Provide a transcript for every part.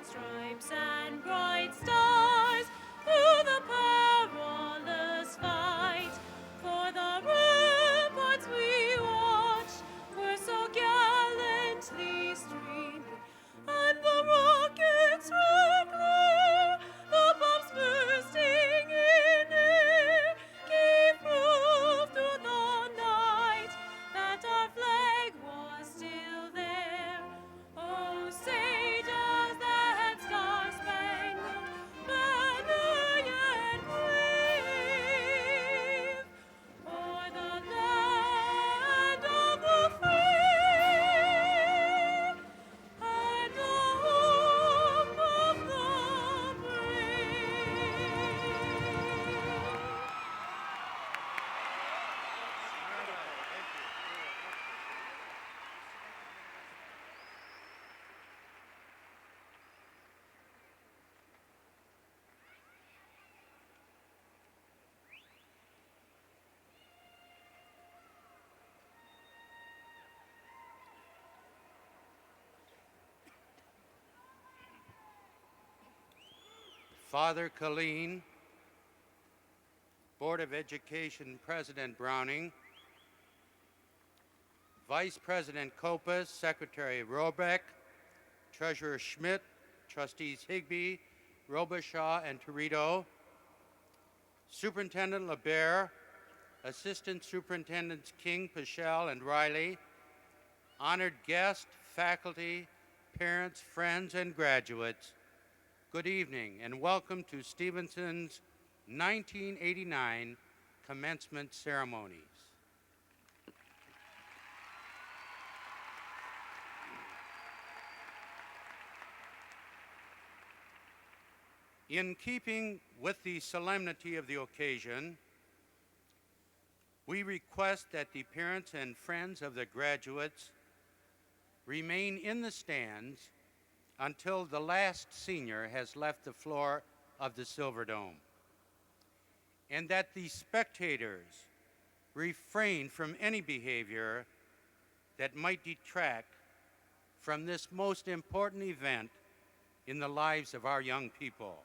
Stripes and bright stars through the perilous fight. For the ramparts we watched were so gallantly streaming, and the rockets red glare, the bombs bursting in air, gave proof through the night that our flag was still there. Oh, say does that star-spangled banner yet wave o'er the land of the free and the hope of the brave? Father Colleen, Board of Education President Browning, Vice President Kopus, Secretary Robeck, Treasurer Schmidt, Trustees Higbee, Robichaud, and Torito, Superintendent LeBaire, Assistant Superintendents King, Pichelle, and Riley, honored guests, faculty, parents, friends, and graduates, good evening and welcome to Stevenson's 1989 commencement ceremonies. In keeping with the solemnity of the occasion, we request that the parents and friends of the graduates remain in the stands until the last senior has left the floor of the Silverdome, and that the spectators refrain from any behavior that might detract from this most important event in the lives of our young people.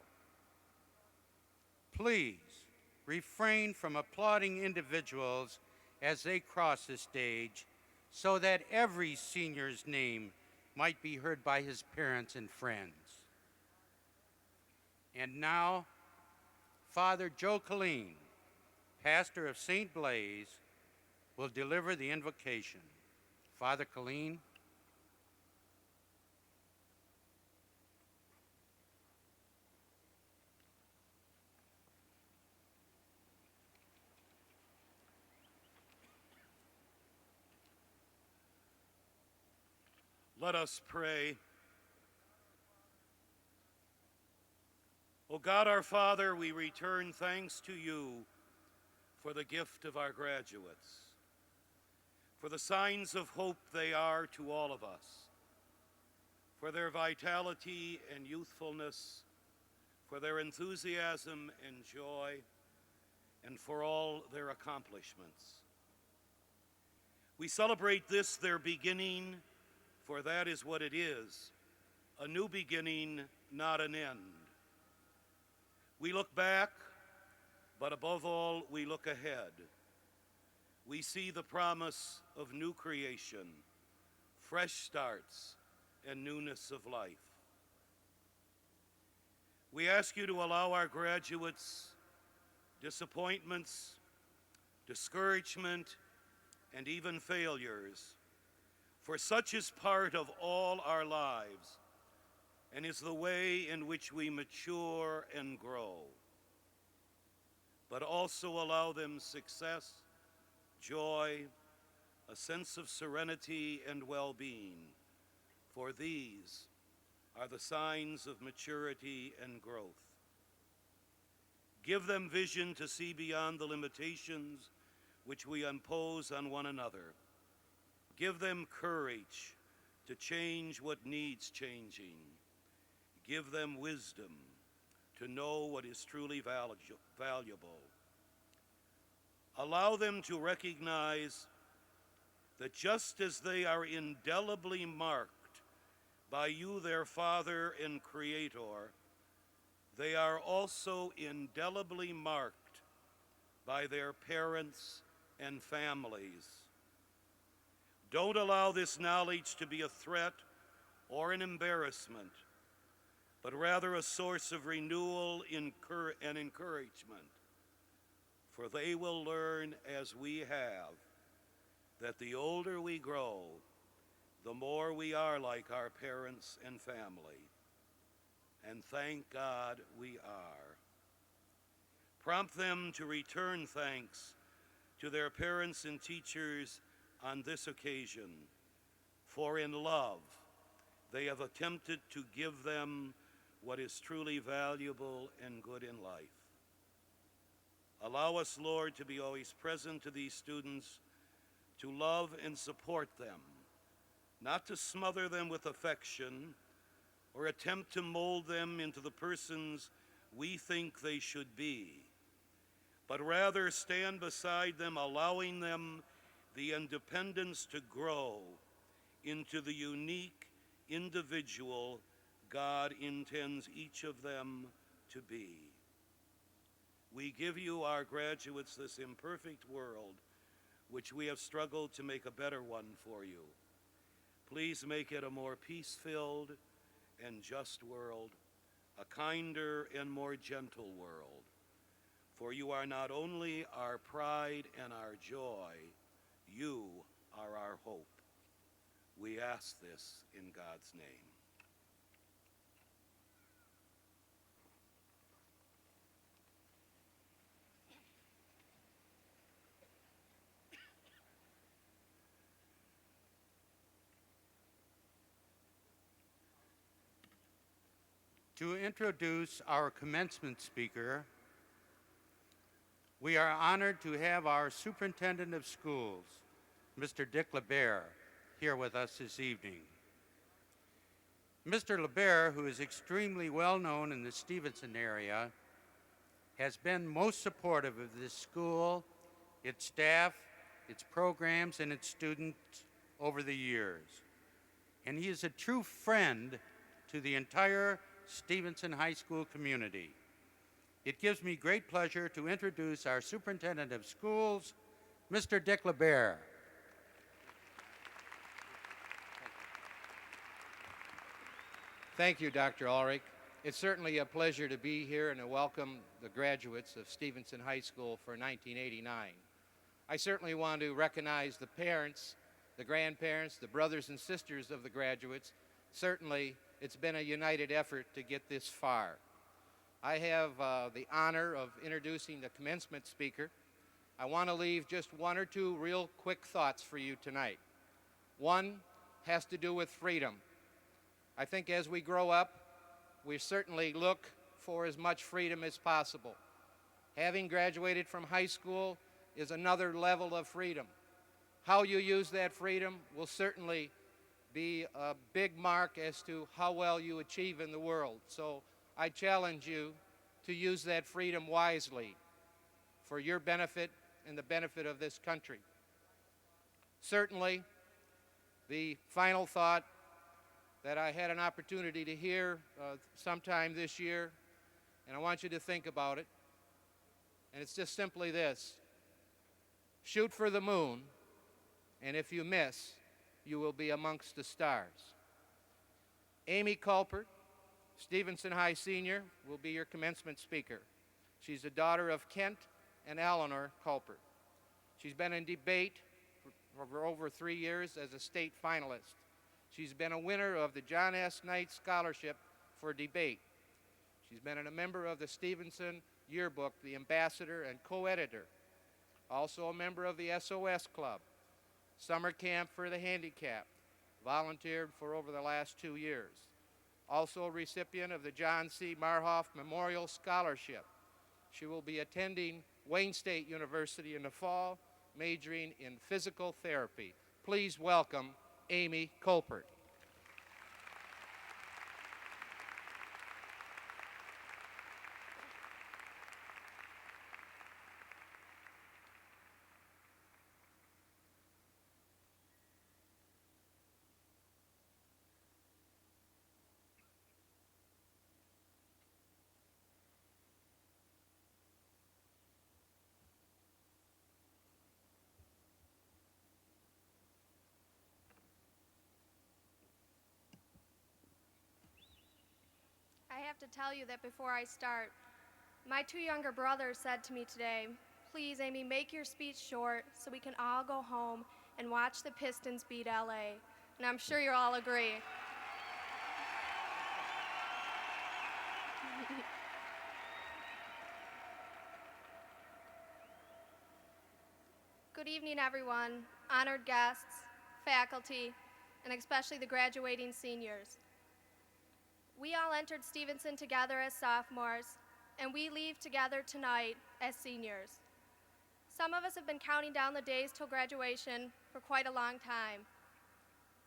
Please refrain from applauding individuals as they cross the stage so that every senior's name might be heard by his parents and friends. And now, Father Joe Colleen, pastor of St. Blaise, will deliver the invocation. Father Colleen, Let us pray. O God our Father, we return thanks to you for the gift of our graduates, for the signs of hope they are to all of us, for their vitality and youthfulness, for their enthusiasm and joy, and for all their accomplishments. We celebrate this, their beginning, for that is what it is, a new beginning, not an end. We look back, but above all, we look ahead. We see the promise of new creation, fresh starts, and newness of life. We ask you to allow our graduates disappointments, discouragement, and even failures, for such is part of all our lives and is the way in which we mature and grow. But also allow them success, joy, a sense of serenity and well-being, for these are the signs of maturity and growth. Give them vision to see beyond the limitations which we impose on one another. Give them courage to change what needs changing. Give them wisdom to know what is truly valuable. Allow them to recognize that just as they are indelibly marked by you, their Father and Creator, they are also indelibly marked by their parents and families. Don't allow this knowledge to be a threat or an embarrassment, but rather a source of renewal and encouragement. For they will learn, as we have, that the older we grow, the more we are like our parents and family. And thank God we are. Prompt them to return thanks to their parents and teachers on this occasion, for in love they have attempted to give them what is truly valuable and good in life. Allow us, Lord, to be always present to these students, to love and support them, not to smother them with affection or attempt to mold them into the persons we think they should be, but rather stand beside them, allowing them the independence to grow into the unique individual God intends each of them to be. We give you, our graduates, this imperfect world, which we have struggled to make a better one for you. Please make it a more peace-filled and just world, a kinder and more gentle world. For you are not only our pride and our joy, you are our hope. We ask this in God's name. to introduce our commencement speaker, we are honored to have our Superintendent of Schools, Mr. Dick LeBaire, here with us this evening. Mr. LeBaire, who is extremely well known in the Stevenson area, has been most supportive of this school, its staff, its programs, and its students over the years. And he is a true friend to the entire Stevenson High School community. It gives me great pleasure to introduce our Superintendent of Schools, Mr. Dick LeBaire. Thank you, Dr. Ulrich. It's certainly a pleasure to be here and to welcome the graduates of Stevenson High School for 1989. I certainly want to recognize the parents the grandparents, the brothers and sisters of the graduates. Certainly, it's been a united effort to get this far. I have the honor of introducing the commencement speaker. I want to leave just one or two real quick thoughts for you tonight. One has to do with freedom. I think as we grow up, we certainly look for as much freedom as possible. Having graduated from high school is another level of freedom. How you use that freedom will certainly be a big mark as to how well you achieve in the world. So I challenge you to use that freedom wisely for your benefit and the benefit of this country. Certainly, the final thought that I had an opportunity to hear sometime this year, and I want you to think about it, and it's just simply this: shoot for the moon, and if you miss, you will be amongst the stars. Amy Culpert, Stevenson High Senior, will be your commencement speaker. She's the daughter of Kent and Eleanor Culpert. She's been in debate for over 3 years as a state finalist. She's been a winner of the John S. Knight Scholarship for Debate. She's been a member of the Stevenson Yearbook, the ambassador and co-editor. Also a member of the SOS Club, Summer Camp for the Handicapped, volunteered for over the last 2 years. Also a recipient of the John C. Marhoff Memorial Scholarship. She will be attending Wayne State University in the fall, majoring in physical therapy. Please welcome Amy Culpert. I have to tell you that before I start, my 2 younger brothers said to me today, "Please, Amy, make your speech short so we can all go home and watch the Pistons beat LA." And I'm sure you'll all agree. Good evening, everyone, honored guests, faculty, and especially the graduating seniors. We all entered Stevenson together as sophomores, and we leave together tonight as seniors. Some of us have been counting down the days till graduation for quite a long time.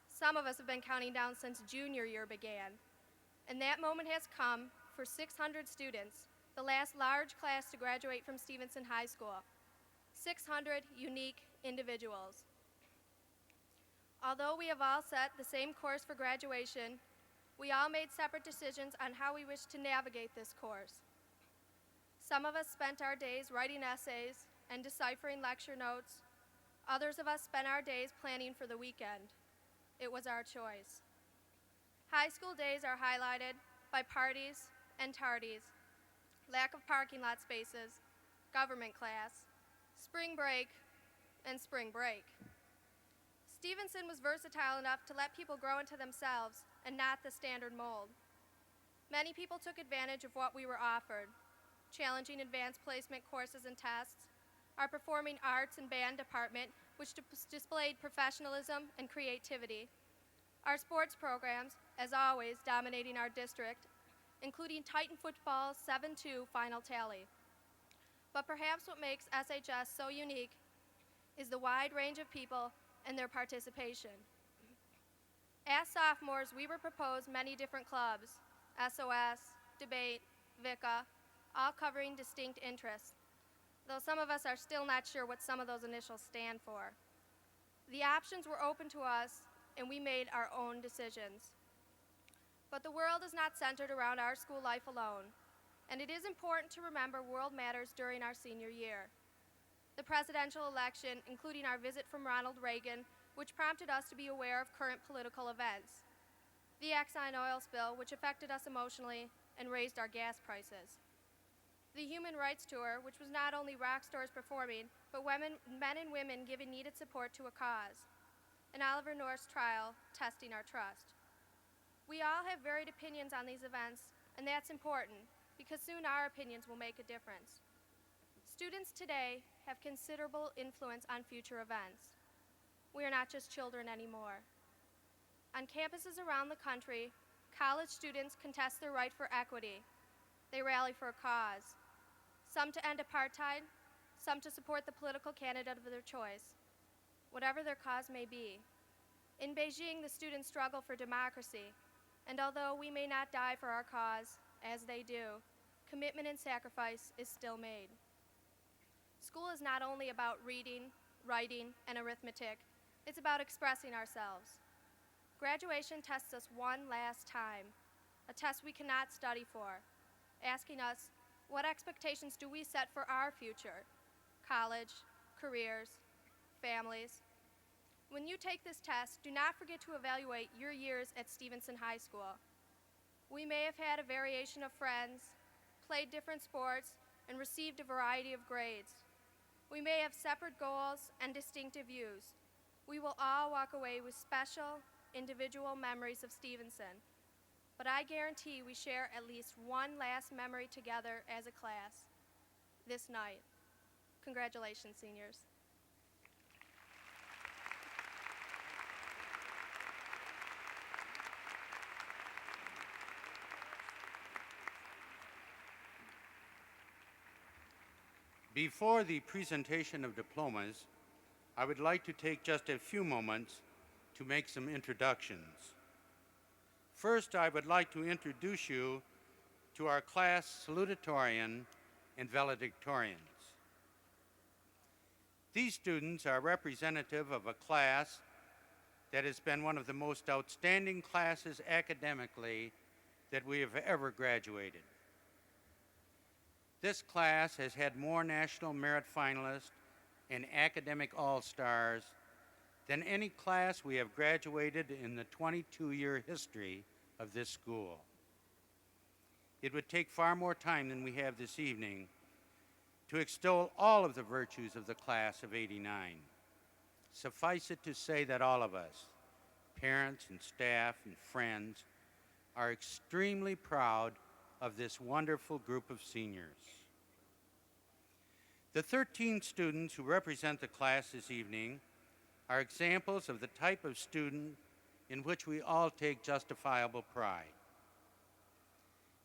Some of us have been counting down since junior year began. And that moment has come for 600 students, the last large class to graduate from Stevenson High School. 600 unique individuals. Although we have all set the same course for graduation, we all made separate decisions on how we wish to navigate this course. Some of us spent our days writing essays and deciphering lecture notes. Others of us spent our days planning for the weekend. It was our choice. High school days are highlighted by parties and tardies, lack of parking lot spaces, government class, spring break, and spring break. Stevenson was versatile enough to let people grow into themselves and not the standard mold. Many people took advantage of what we were offered: challenging advanced placement courses and tests, our performing arts and band department, which displayed professionalism and creativity, our sports programs, as always, dominating our district, including Titan football's 7-2 final tally. But perhaps what makes SHS so unique is the wide range of people and their participation. As sophomores, we were proposed many different clubs: SOS, Debate, VICA, all covering distinct interests, though some of us are still not sure what some of those initials stand for. The options were open to us, and we made our own decisions. But the world is not centered around our school life alone, and it is important to remember world matters during our senior year. The presidential election, including our visit from Ronald Reagan, which prompted us to be aware of current political events. The Exxon oil spill, which affected us emotionally and raised our gas prices. The Human Rights Tour, which was not only rock stars performing, but men and women giving needed support to a cause. and Oliver North's trial, Testing Our Trust. We all have varied opinions on these events, and that's important because soon our opinions will make a difference. Students today have considerable influence on future events. We are not just children anymore. On campuses around the country, college students contest their right for equity. They rally for a cause, some to end apartheid, some to support the political candidate of their choice, whatever their cause may be. In Beijing, the students struggle for democracy, and although we may not die for our cause, as they do, commitment and sacrifice is still made. School is not only about reading, writing, and arithmetic, it's about expressing ourselves. Graduation tests us one last time, a test we cannot study for, asking us, what expectations do we set for our future? College, careers, families. When you take this test, do not forget to evaluate your years at Stevenson High School. We may have had a variation of friends, played different sports, and received a variety of grades. We may have separate goals and distinctive views. We will all walk away with special, individual memories of Stevenson, but I guarantee we share at least one last memory together as a class, this night. Congratulations, seniors. Before the presentation of diplomas, I would like to take just a few moments to make some introductions. First, I would like to introduce you to our class salutatorian and valedictorians. These students are representative of a class that has been one of the most outstanding classes academically that we have ever graduated. This class has had more National Merit Finalists and academic all-stars than any class we have graduated in the 22-year history of this school. It would take far more time than we have this evening to extol all of the virtues of the class of '89. Suffice it to say that all of us, parents and staff and friends, are extremely proud of this wonderful group of seniors. The 13 students who represent the class this evening are examples of the type of student in which we all take justifiable pride.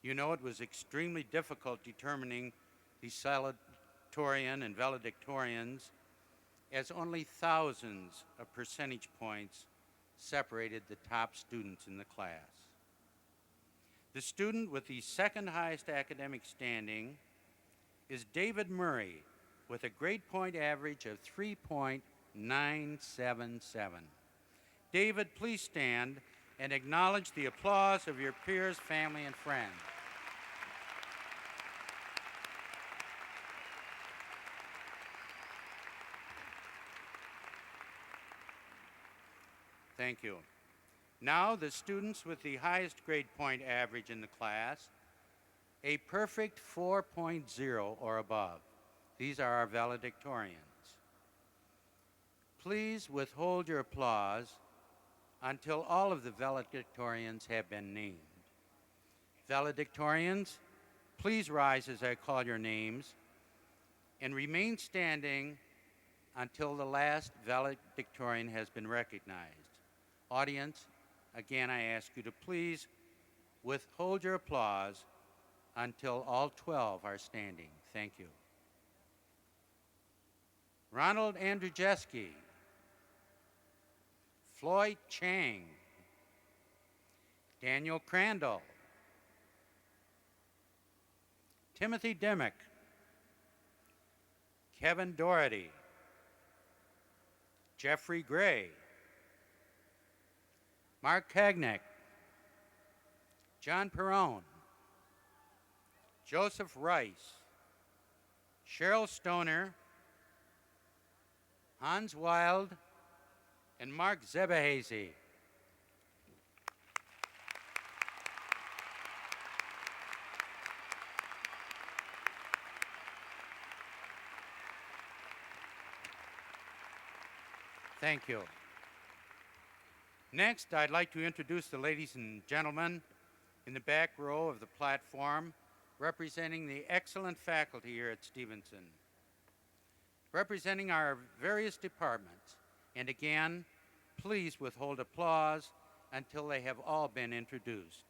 You know, it was extremely difficult determining the salutatorian and valedictorians, as only thousands of percentage points separated the top students in the class. The student with the second highest academic standing is David Murray with a grade point average of 3.977. David, please stand and acknowledge the applause of your peers, family, and friends. Thank you. Now, the students with the highest grade point average in the class, a perfect 4.0 or above. These are our valedictorians. Please withhold your applause until all of the valedictorians have been named. Valedictorians, please rise as I call your names and remain standing until the last valedictorian has been recognized. Audience, again, I ask you to please withhold your applause until all 12 are standing. Thank you. Ronald Andrzejewski, Floyd Chang, Daniel Crandall, Timothy Dimmick, Kevin Doherty, Jeffrey Gray, Mark Kagnick, John Perrone, Joseph Rice, Cheryl Stoner, Hans Wild, and Mark Zebehazy. Thank you. Next, I'd like to introduce the ladies and gentlemen in the back row of the platform representing the excellent faculty here at Stevenson, representing our various departments. And again, please withhold applause until they have all been introduced.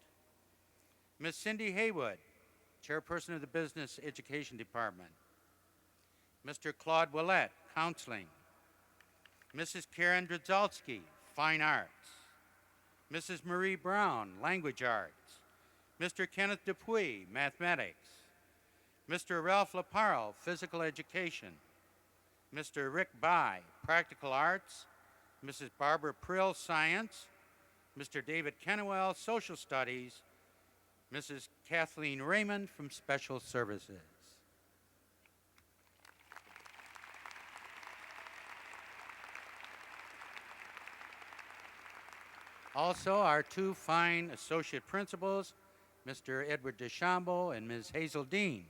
Ms. Cindy Haywood, Chairperson of the Business Education Department. Mr. Claude Willett, Counseling. Mrs. Karen Dredzalski, Fine Arts. Mrs. Marie Brown, Language Arts. Mr. Kenneth Dupuy, Mathematics. Mr. Ralph Laparle, Physical Education. Mr. Rick Bai, Practical Arts. Mrs. Barbara Prill, Science. Mr. David Kennewell, Social Studies. Mrs. Kathleen Raymond from Special Services. Also, our two fine associate principals, Mr. Edward DeChambeau and Ms. Hazel Dean.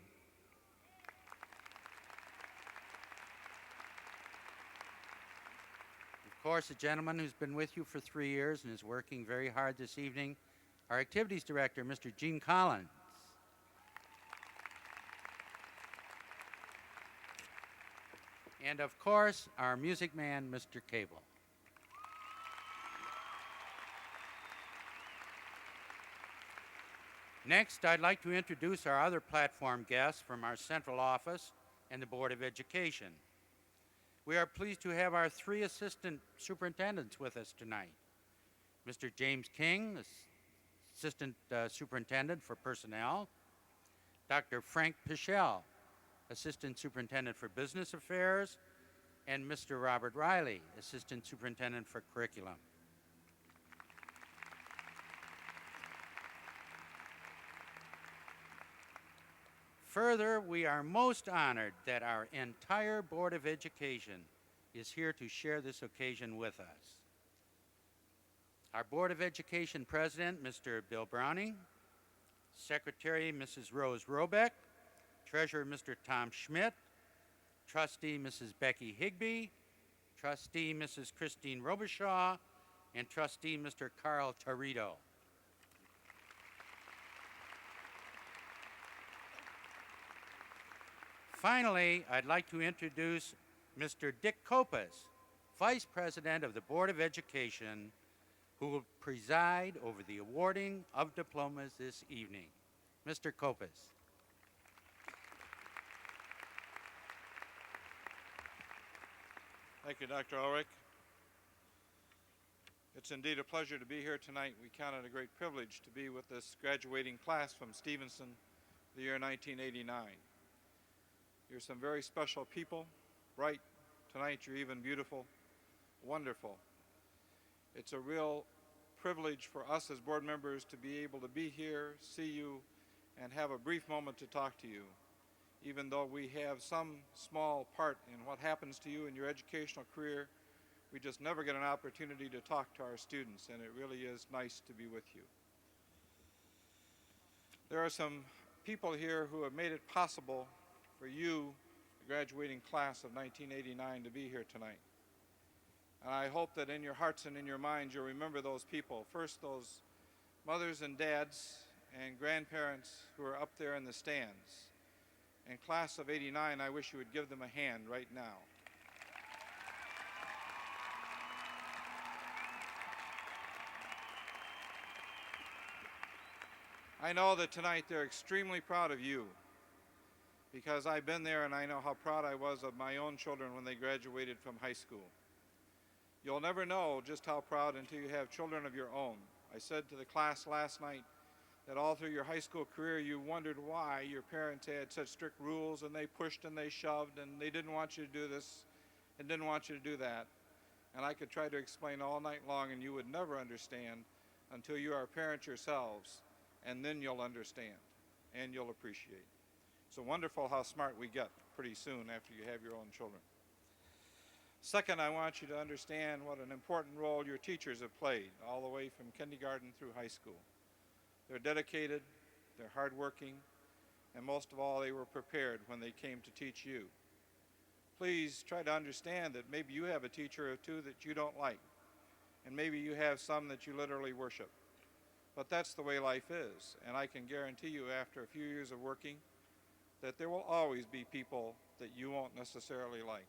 Of course, a gentleman who's been with you for 3 years and is working very hard this evening, our activities director, Mr. Gene Collins. And of course, our music man, Mr. Cable. Next, I'd like to introduce our other platform guests from our central office and the Board of Education. We are pleased to have our 3 assistant superintendents with us tonight. Mr. James King, Assistant Superintendent for Personnel. Dr. Frank Pichel, Assistant Superintendent for Business Affairs. And Mr. Robert Riley, Assistant Superintendent for Curriculum. Further, we are most honored that our entire Board of Education is here to share this occasion with us. Our Board of Education President, Mr. Bill Browning, Secretary, Mrs. Rose Robeck, Treasurer, Mr. Tom Schmidt, Trustee, Mrs. Becky Higby, Trustee, Mrs. Christine Robichaud, and Trustee, Mr. Carl Tarito. Finally, I'd like to introduce Mr. Dick Copas, Vice President of the Board of Education, who will preside over the awarding of diplomas this evening. Mr. Copas. Thank you, Dr. Ulrich. It's indeed a pleasure to be here tonight. We count it a great privilege to be with this graduating class from Stevenson, the year 1989. You're some very special people, bright. Tonight you're even beautiful, wonderful. It's a real privilege for us as board members to be able to be here, see you, and have a brief moment to talk to you. Even though we have some small part in what happens to you in your educational career, we just never get an opportunity to talk to our students, and it really is nice to be with you. There are some people here who have made it possible for you, the graduating class of 1989, to be here tonight. And I hope that in your hearts and in your minds you'll remember those people. First, those mothers and dads and grandparents who are up there in the stands. And class of '89, I wish you would give them a hand right now. I know that tonight they're extremely proud of you, because I've been there and I know how proud I was of my own children when they graduated from high school. You'll never know just how proud until you have children of your own. I said to the class last night that all through your high school career you wondered why your parents had such strict rules, and they pushed and they shoved and they didn't want you to do this and didn't want you to do that. And I could try to explain all night long and you would never understand until you are parents yourselves, and then you'll understand and you'll appreciate. It's wonderful how smart we get pretty soon after you have your own children. Second, I want you to understand what an important role your teachers have played all the way from kindergarten through high school. They're dedicated, they're hardworking, and most of all, they were prepared when they came to teach you. Please try to understand that maybe you have a teacher or two that you don't like. and maybe you have some that you literally worship. But that's the way life is, and I can guarantee you after a few years of working that there will always be people that you won't necessarily like.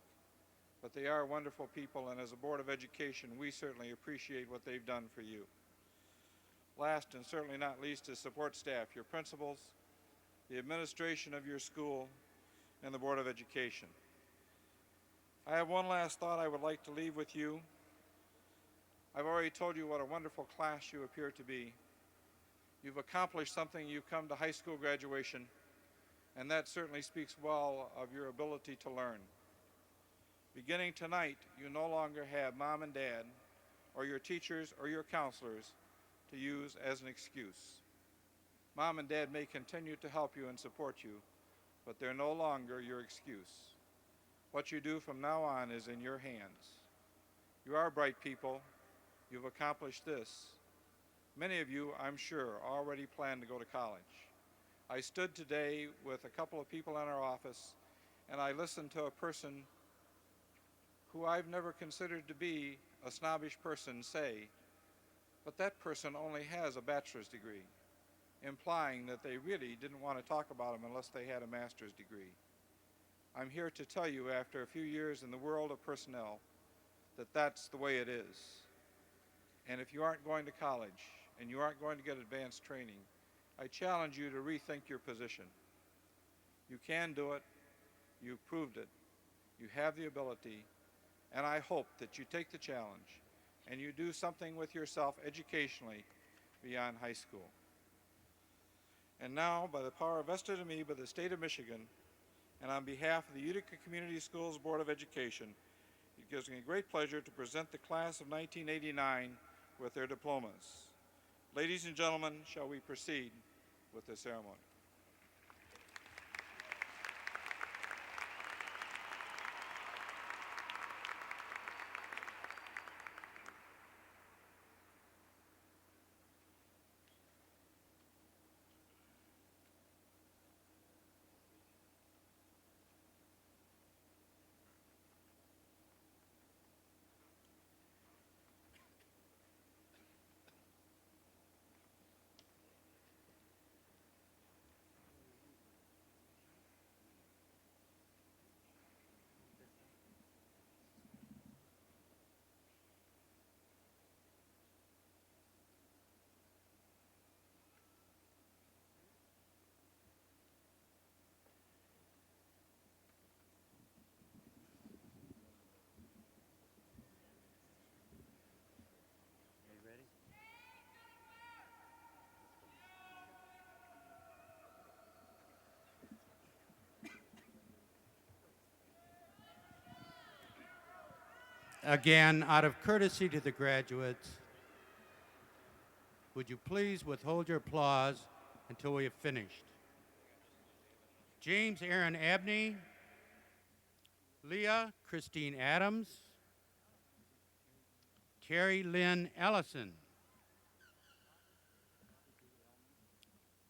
But they are wonderful people, and as a Board of Education, we certainly appreciate what they've done for you. Last and certainly not least is support staff, your principals, the administration of your school, and the Board of Education. I have one last thought I would like to leave with you. I've already told you what a wonderful class you appear to be. You've accomplished something. You've come to high school graduation, and that certainly speaks well of your ability to learn. Beginning tonight, you no longer have mom and dad, or your teachers or your counselors to use as an excuse. Mom and dad may continue to help you and support you, but they're no longer your excuse. What you do from now on is in your hands. You are bright people. You've accomplished this. Many of you, I'm sure, already plan to go to college. I stood today with a couple of people in our office, and I listened to a person who I've never considered to be a snobbish person say, but that person only has a bachelor's degree, implying that they really didn't want to talk about him unless they had a master's degree. I'm here to tell you, after a few years in the world of personnel, that that's the way it is. And if you aren't going to college and you aren't going to get advanced training, I challenge you to rethink your position. You can do it. You've proved it. You have the ability. And I hope that you take the challenge and you do something with yourself educationally beyond high school. And now, by the power vested in me by the state of Michigan, and on behalf of the Utica Community Schools Board of Education, it gives me great pleasure to present the class of 1989 with their diplomas. Ladies and gentlemen, shall we proceed with the ceremony? Again, out of courtesy to the graduates, would you please withhold your applause until we have finished? James Aaron Abney, Leah Christine Adams, Terry Lynn Ellison,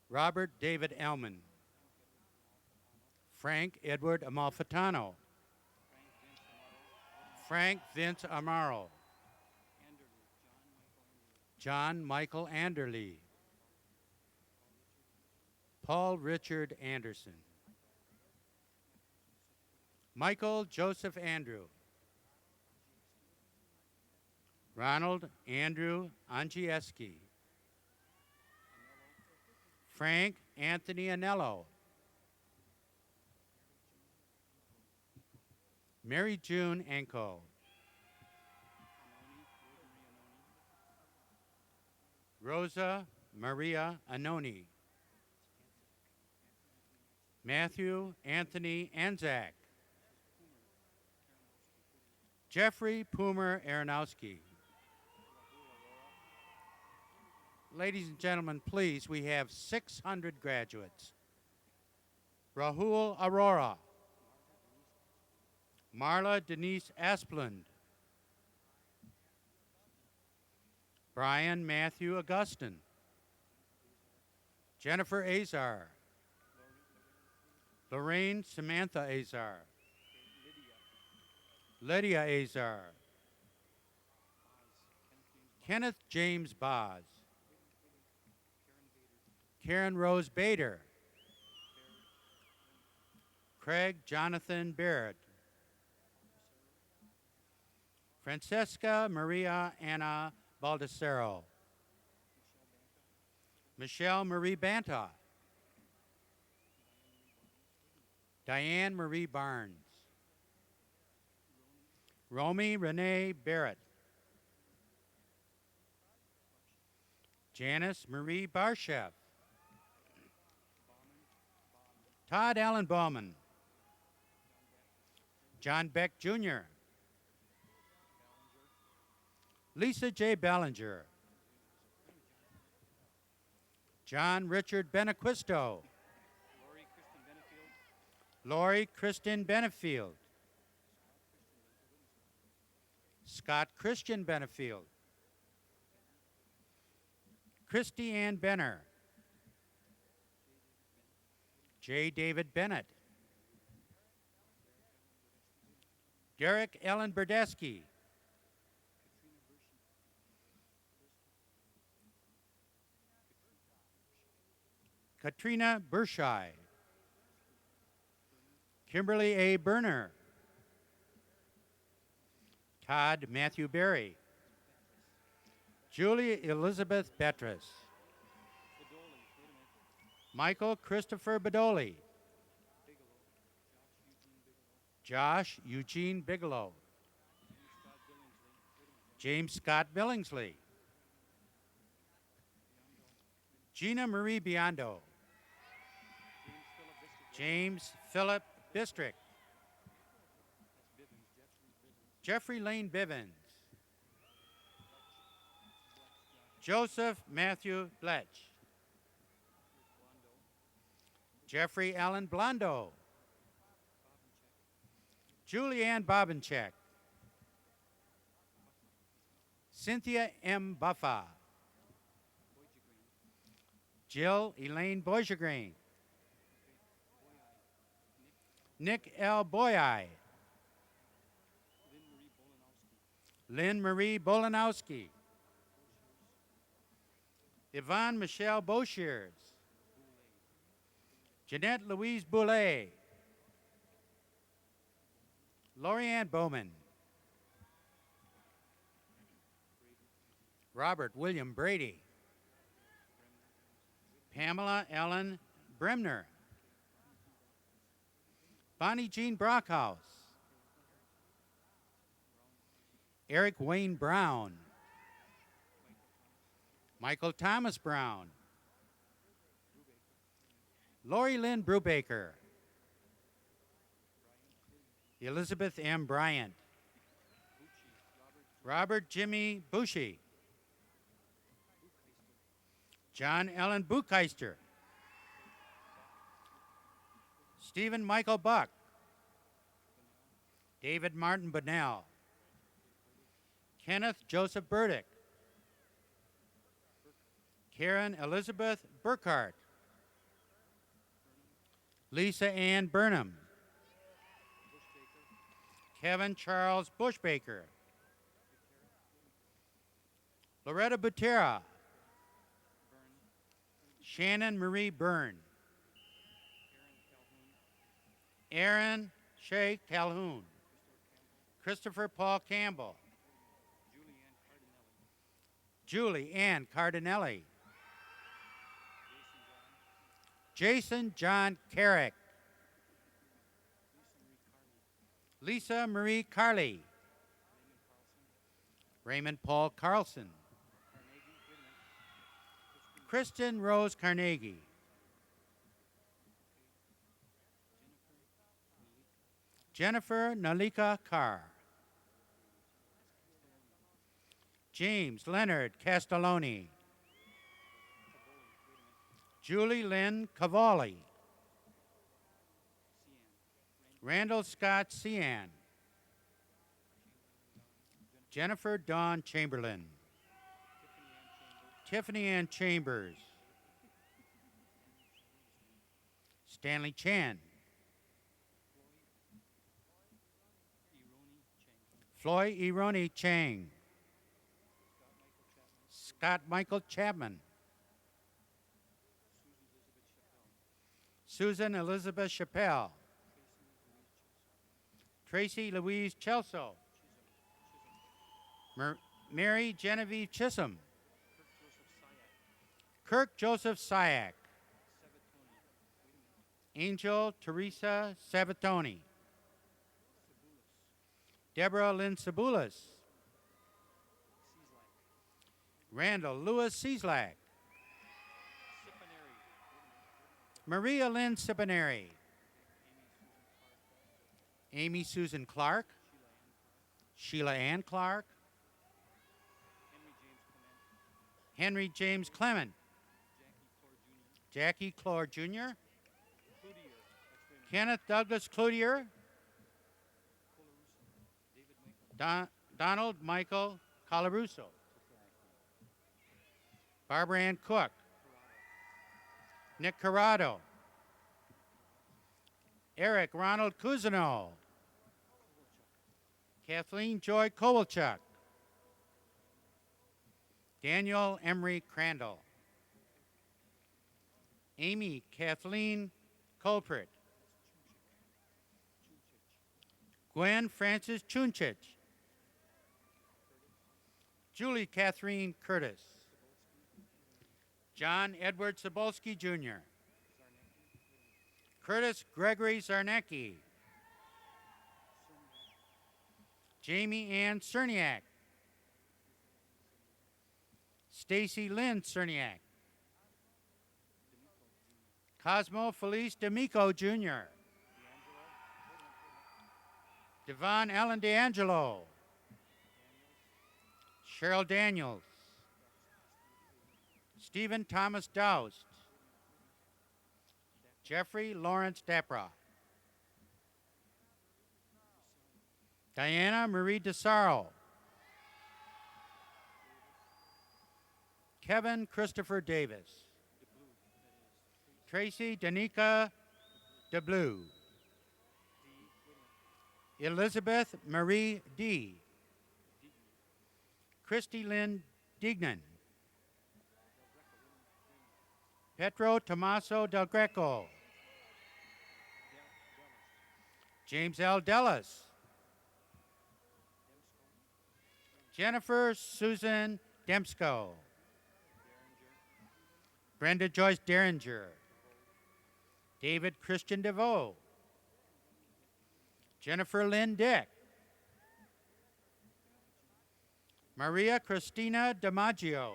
Robert David Elman, Frank Edward Amalfitano, Frank Vince Amaro, John Michael Anderly, Paul Richard Anderson, Michael Joseph Andrew, Ronald Andrew Angieski, Frank Anthony Anello, Mary June Anko, Rosa Maria Anoni, Matthew Anthony Anzak, Jeffrey Poomer Aronowski. Ladies and gentlemen, please, we have 600 graduates. Rahul Aurora, Marla Denise Asplund, Brian Matthew Augustin, Jennifer Azar, Lorraine Samantha Azar, Lydia Azar, Kenneth James Boz. Karen Rose Bader. Craig Jonathan Barrett. Francesca Maria Anna Baldessaro. Michelle Marie Banta. Diane Marie Barnes. Romy Renee Barrett. Janice Marie Barshev. Todd Allen Bauman. John Beck Jr. Lisa J. Ballinger. John Richard Benequisto. Lori Kristen Benefield. Scott Christian Benefield. Christy Ann Benner. J. David Bennett. Derek Ellen Berdesky. Katrina Burshai. Kimberly A. Berner. Todd Matthew Berry. Julie Elizabeth Betras. Michael Christopher Bedoli. Josh Eugene Bigelow. James Scott Billingsley. Gina Marie Biondo. James Philip Bistrick. Jeffrey Lane Bivens. Joseph Matthew Bletch. Jeffrey Allen Blondo. Julianne Bobencheck. Cynthia M. Buffa. Jill Elaine Boisjegrain. Nick L. Boyai. Lynn Marie Bolanowski. Yvonne Michelle Boshears. Jeanette Louise Boulay. Lorianne Bowman. Robert William Brady. Pamela Ellen Bremner. Bonnie Jean Brockhouse. Eric Wayne Brown. Michael Thomas Brown. Lori Lynn Brubaker. Elizabeth M. Bryant. Robert Jimmy Bushy. John Ellen Bucheister. Stephen Michael Buck. David Martin Bonnell. Kenneth Joseph Burdick. Karen Elizabeth Burkhart. Lisa Ann Burnham. Kevin Charles Bushbaker. Loretta Butera. Shannon Marie Byrne. Aaron Shea Calhoun. Christopher Paul Campbell. Julie Ann Cardinelli. Jason John Carrick. Lisa Marie Carley. Raymond Paul Carlson. Kristen Rose Carnegie. Jennifer Nalika Carr. James Leonard Castelloni. Julie Lynn Cavalli. Randall Scott Cian. Jennifer Dawn Chamberlain. Tiffany Ann Chambers. Stanley Chan. Floy Ironi Chang. Scott Michael Chapman. Susan Elizabeth Chappelle. Tracy Louise Chelso. Mary Genevieve Chisholm. Kirk Joseph Syak. Angel Teresa Sabatoni. Deborah Lynn Sabulis. Randall Lewis Cieslak. Maria Lynn Sipineri. Amy Susan Clark. Sheila Ann Clark. Henry James Clement. Jackie Clore Jr. Kenneth Douglas Cloutier. Donald Michael Colarusso. Barbara Ann Cook. Nick Corrado. Eric Ronald Cousineau. Kathleen Joy Kowalchuk. Daniel Emery Crandall. Amy Kathleen Colpert. Gwen Frances Chunchich. Julie Catherine Curtis. John Edward Sobolski Jr. Curtis Gregory Zarnecki. Jamie Ann Cerniak. Stacy Lynn Cerniak. Cosmo Felice D'Amico Jr. Devon Allen DeAngelo. Cheryl Daniels. Stephen Thomas Doust. Jeffrey Lawrence Dapra. Diana Marie DeSarro. Kevin Christopher Davis. Tracy Danica DeBlue. Elizabeth Marie D. Christy Lynn Dignan. Petro Tommaso Del Greco. James L. Dellis. Jennifer Susan Demsko. Brenda Joyce Derringer. David Christian DeVoe. Jennifer Lynn Dick. Maria Christina DiMaggio.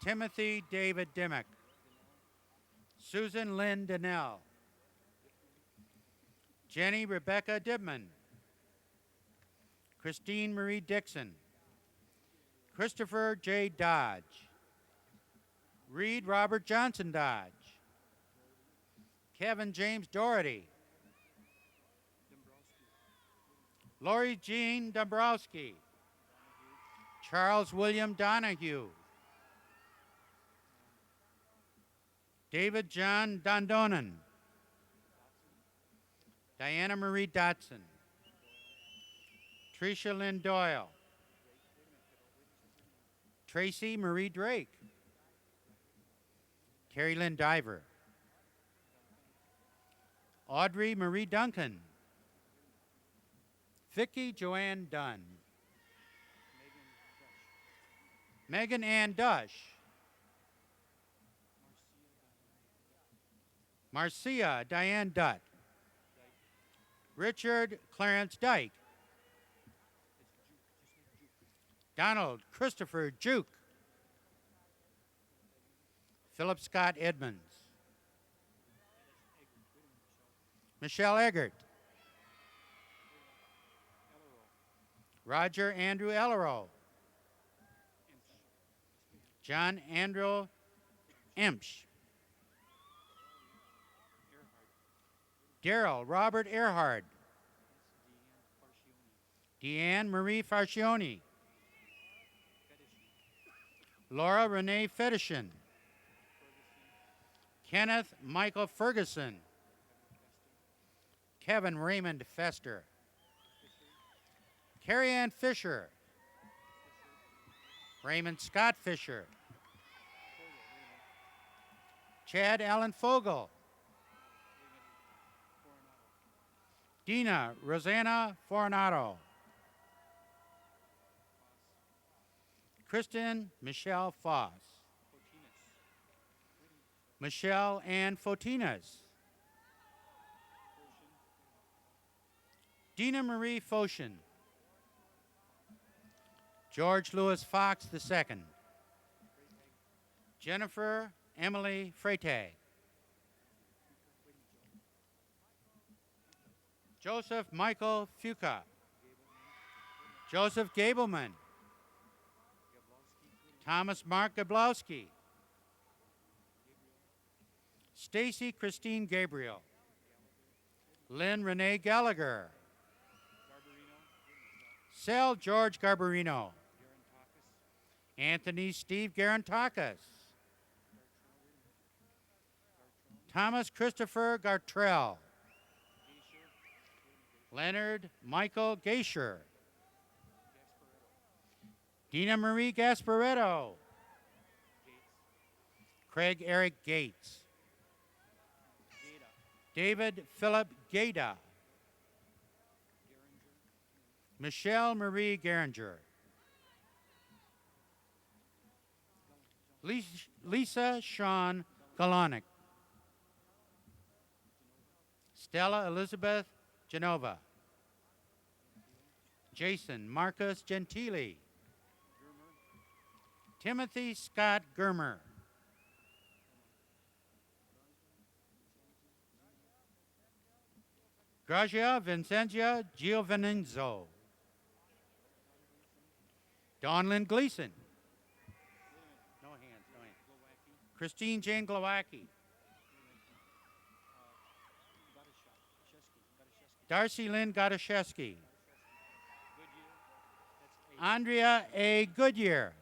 Timothy David Dimmock. Susan Lynn Donnell. Jenny Rebecca Dibman. Christine Marie Dixon. Christopher J. Dodge. Reed Robert Johnson Dodge. Kevin James Doherty. Lori Jean Dombrowski. Charles William Donahue. David John Dondonen. Diana Marie Dotson. Tricia Lynn Doyle. Tracy Marie Drake. Carrie Lynn Diver. Audrey Marie Duncan. Vicki Joanne Dunn. Megan Ann Dush. Marcia Diane Dutt. Richard Clarence Dyke. Donald Christopher Juke. Philip Scott Edmonds. Michelle Eggert. Roger Andrew Ellero. John Andrew Emsch. Daryl Robert Earhart. Deanne Marie Farcioni. Laura Renee Fedishin. Kenneth Michael Ferguson. Kevin Raymond Fester. Carrie Ann Fisher. Raymond Scott Fisher. Chad Allen Fogel. Dina Rosanna Fornato. Kristen Michelle Foss. Michelle Ann Fotinas. Dina Marie Foshin. George Louis Fox II. Jennifer Emily Freytag. Joseph Michael Fuca. Joseph Gableman. Thomas Mark Gablowski. Stacy Christine Gabriel. Lynn Renee Gallagher. Sal George Garbarino. Anthony Steve Garantakis. Thomas Christopher Gartrell. Leonard Michael Geisher. Dina Marie Gasparetto. Craig Eric Gates. David Philip Gada. Michelle Marie Geringer. Lisa Sean Galonic. Stella Elizabeth Genova. Jason Marcus Gentili. Timothy Scott Germer. Grazia Vincentia Giovanenzo. Donlyn Gleason. No hands, no hands. Christine Jane Glowacki. Darcy Lynn Godashevsky. Andrea A. Goodyear.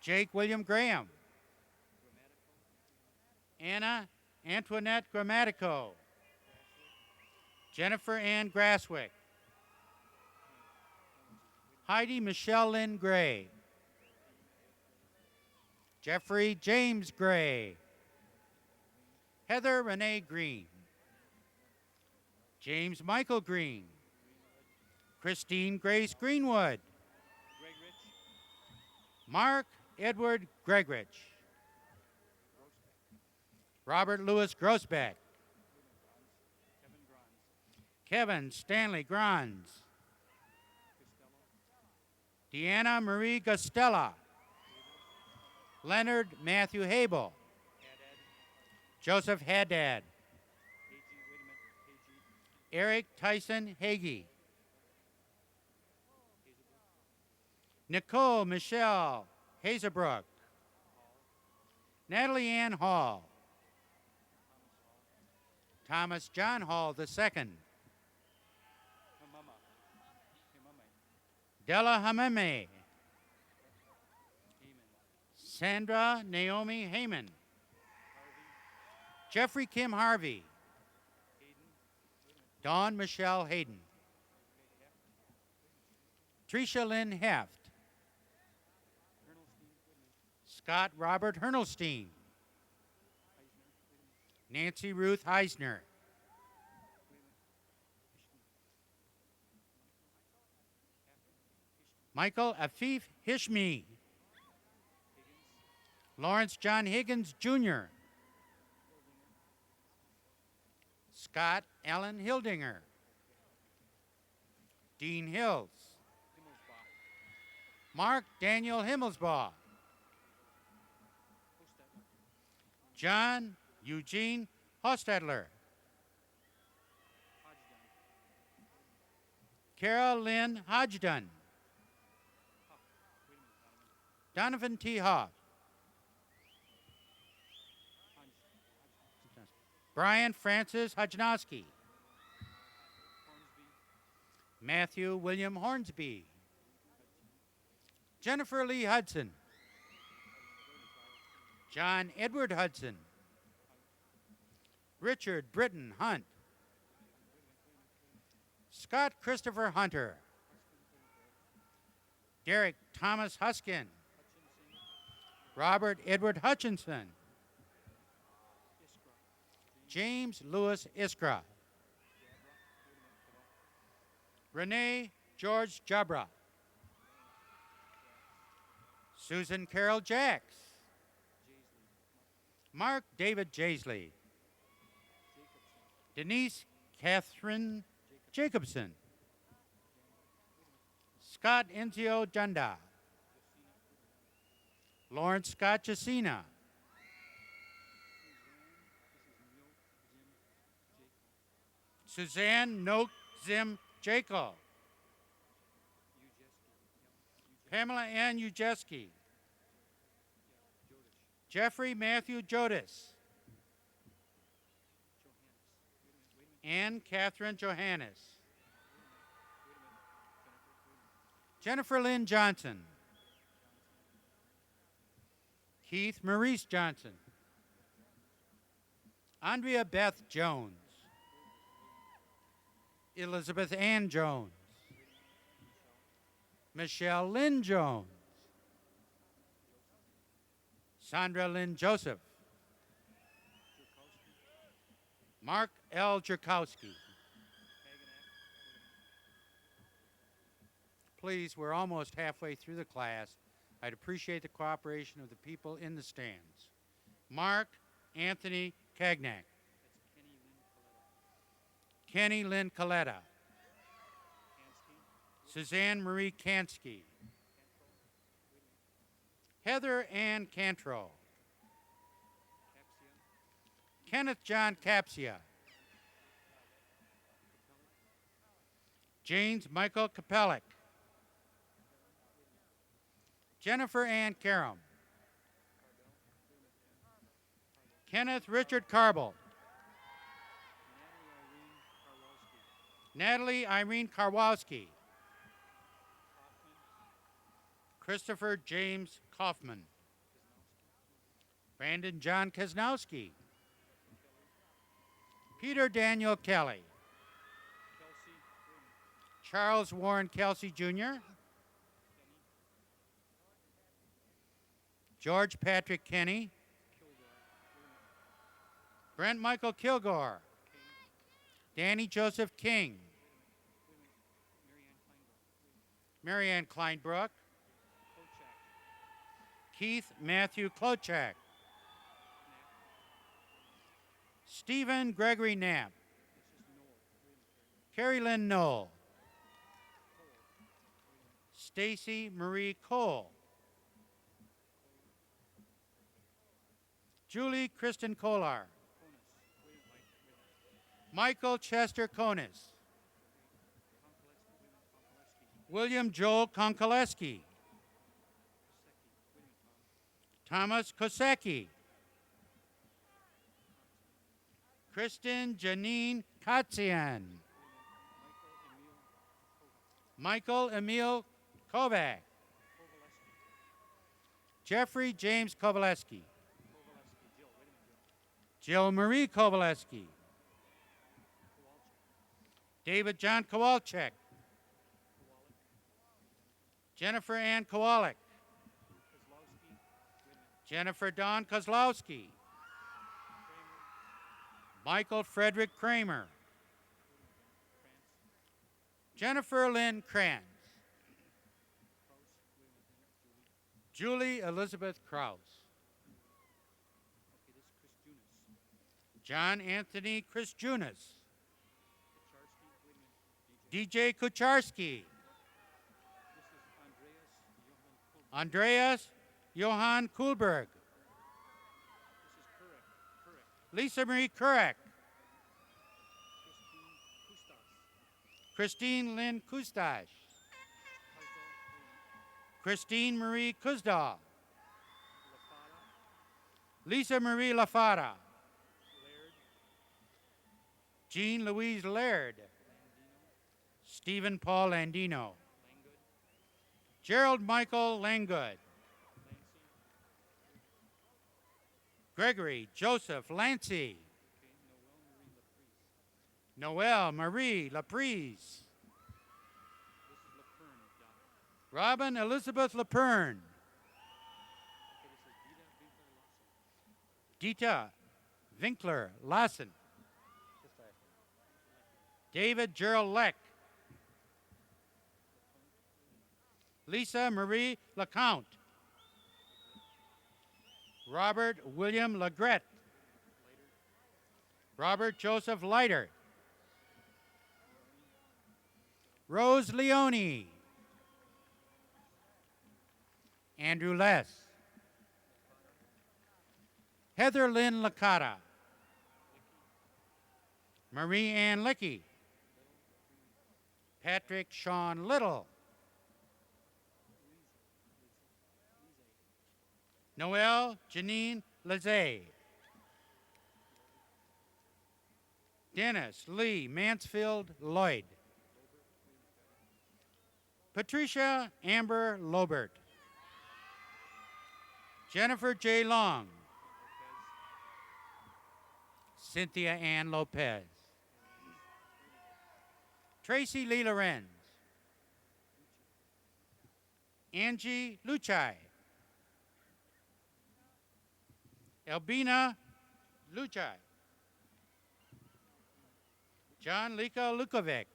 Jake William Graham. Anna Antoinette Grammatico. Jennifer Ann Grasswick. Heidi Michelle Lynn Gray. Jeffrey James Gray. Heather Renee Green. James Michael Green. Christine Grace Greenwood. Mark Edward Gregrich. Robert Louis Grossbeck. Kevin Stanley Grons. Deanna Marie Gostella. Leonard Matthew Habel. Joseph Haddad. Eric Tyson Hagee. Nicole Michelle Hazerbrook. Natalie Ann Hall. Thomas John Hall II. Della Hameme. Sandra Naomi Heyman. Jeffrey Kim Harvey. Dawn Michelle Hayden. Tricia Lynn Heft. Scott Robert Hernelstein. Nancy Ruth Heisner. Michael Afif Hishmi. Lawrence John Higgins, Jr. Scott Allen Hildinger. Dean Hills. Mark Daniel Himmelsbaugh. John Eugene Hostadler. Carol Lynn Hodgdon. Donovan T. Hoff. Brian Francis Hajnowski. Matthew William Hornsby. Jennifer Lee Hudson. John Edward Hudson. Richard Britton Hunt. Scott Christopher Hunter. Derek Thomas Huskin. Robert Edward Hutchinson. James Lewis Iskra. Renee George Jabra. Susan Carol Jacks. Mark David Jaisley. Denise Catherine Jacobson. Scott Enzio Junda. Lawrence Scott Jacina. Suzanne Noak Zim Jacob. Pamela Ann Ujeski. Jeffrey Matthew Jodis. Ann Catherine Johannes. Jennifer Lynn Johnson. Keith Maurice Johnson. Andrea Beth Jones. Elizabeth Ann Jones. Michelle Lynn Jones. Sandra Lynn Joseph. Mark L. Jerkowski. Please, we're almost halfway through the class. I'd appreciate the cooperation of the people in the stands. Mark Anthony Cagnac. Kenny Lynn Coletta. Suzanne Marie Kansky. Heather Ann Cantrell. Kenneth John Capsia. James Michael Kapellik. Jennifer Ann Karam. Kenneth Richard Carble. Natalie Irene Karwowski. Christopher James Kaufman. Brandon John Kaznowski. Peter Daniel Kelly. Charles Warren Kelsey Jr. George Patrick Kenny. Brent Michael Kilgore. Danny Joseph King. Marianne Kleinbrook. Keith Matthew Klochak. Stephen Gregory Knapp. Carrie Lynn Knoll. Stacy Marie Cole. Julie Kristen Kolar. Michael Chester Konis. William Joel Konkoleski. Thomas Kosecki. Kristen Janine Katzian. Michael Emil Kovac. Jeffrey James Kovaleski. Jill Marie Kovaleski. David John Kowalczyk. Jennifer Ann Kowalik. Jennifer Dawn Kozlowski. Michael Frederick Kramer. Jennifer Lynn Kranz. Julie Elizabeth Krause. John Anthony Chris Junis. DJ Kucharski. Andreas Johann Kuhlberg. Lisa Marie Kurek. Christine Lynn Kustash. Christine Marie Kuzdal. Lisa Marie Lafara. Jean Louise Laird. Stephen Paul Landino. Gerald Michael Langgood. Gregory Joseph Lancy. Noelle Marie Laprise. Robin Elizabeth LaPern. Dita Winkler Lassen. David Gerald Leck. Lisa Marie LeCount. Robert William Legrette. Robert Joseph Leiter. Rose Leone. Andrew Less. Heather Lynn Licata. Marie Ann Licky. Patrick Sean Little. Noelle Janine Lazay. Dennis Lee Mansfield Lloyd. Patricia Amber Lobert. Jennifer J. Long. Cynthia Ann Lopez. Tracy Lee Lorenz. Angie Luchai. Albina Luchai. John Lika Lukovic.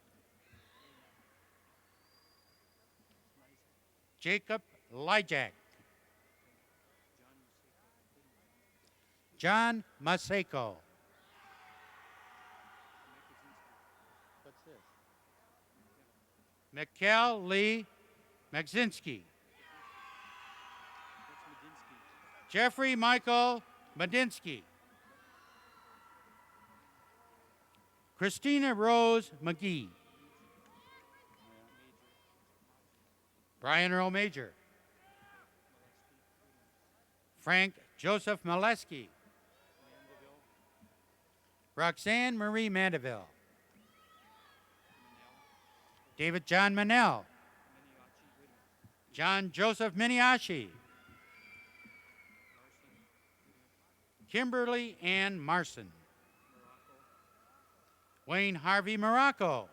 Jacob Lijak. John Maseko. What's this? Mikkel Lee Magzinski. Jeffrey Michael Medinsky. Christina Rose McGee. Brian Earl Major. Frank Joseph Molesky. Roxanne Marie Mandeville. David John Manel. John Joseph Miniashi. Kimberly Ann Marson. Wayne Harvey Morocco.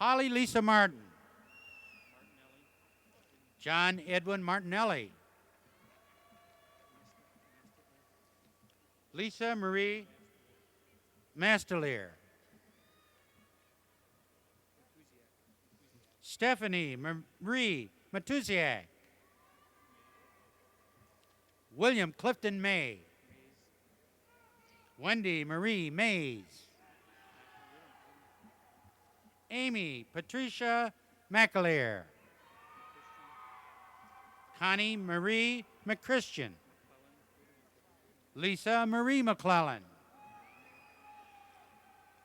Holly Lisa Martin. John Edwin Martinelli. Lisa Marie Mastelier. Stephanie Marie Matusiak. William Clifton May. Wendy Marie Mays. Amy Patricia McAleer. Connie Marie McChristian. Lisa Marie McClellan.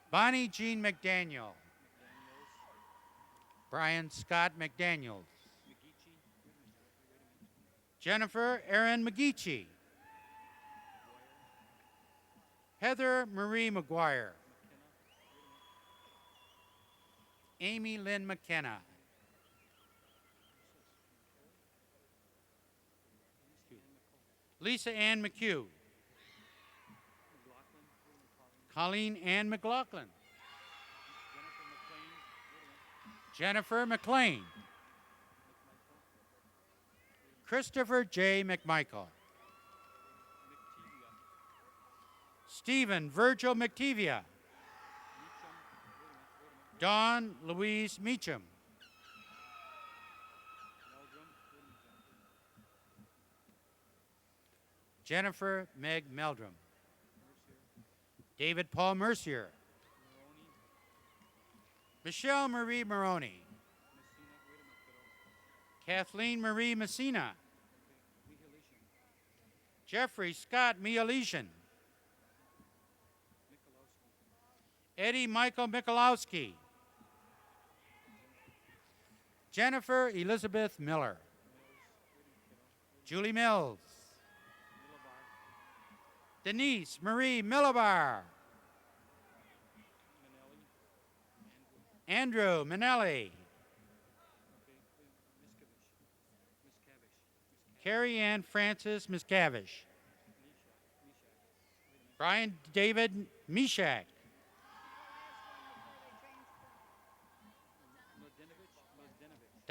Bonnie Jean McDaniel. Brian Scott McDaniels. Jennifer Erin McGeechee. Heather Marie McGuire. Amy Lynn McKenna. Lisa Ann McHugh. Colleen Ann McLaughlin. Jennifer McLean. Christopher J. McMichael. Stephen Virgil McTevia. Dawn Louise Meacham. Jennifer Meg Meldrum. David Paul Mercier. Michelle Marie Maroney. Kathleen Marie Messina. Jeffrey Scott Mialesian. Eddie Michael Michalowski. Jennifer Elizabeth Miller. Julie Mills. Denise Marie Millibar. Andrew Manelli. Carrie Ann Francis Miscavige. Brian David Mishak.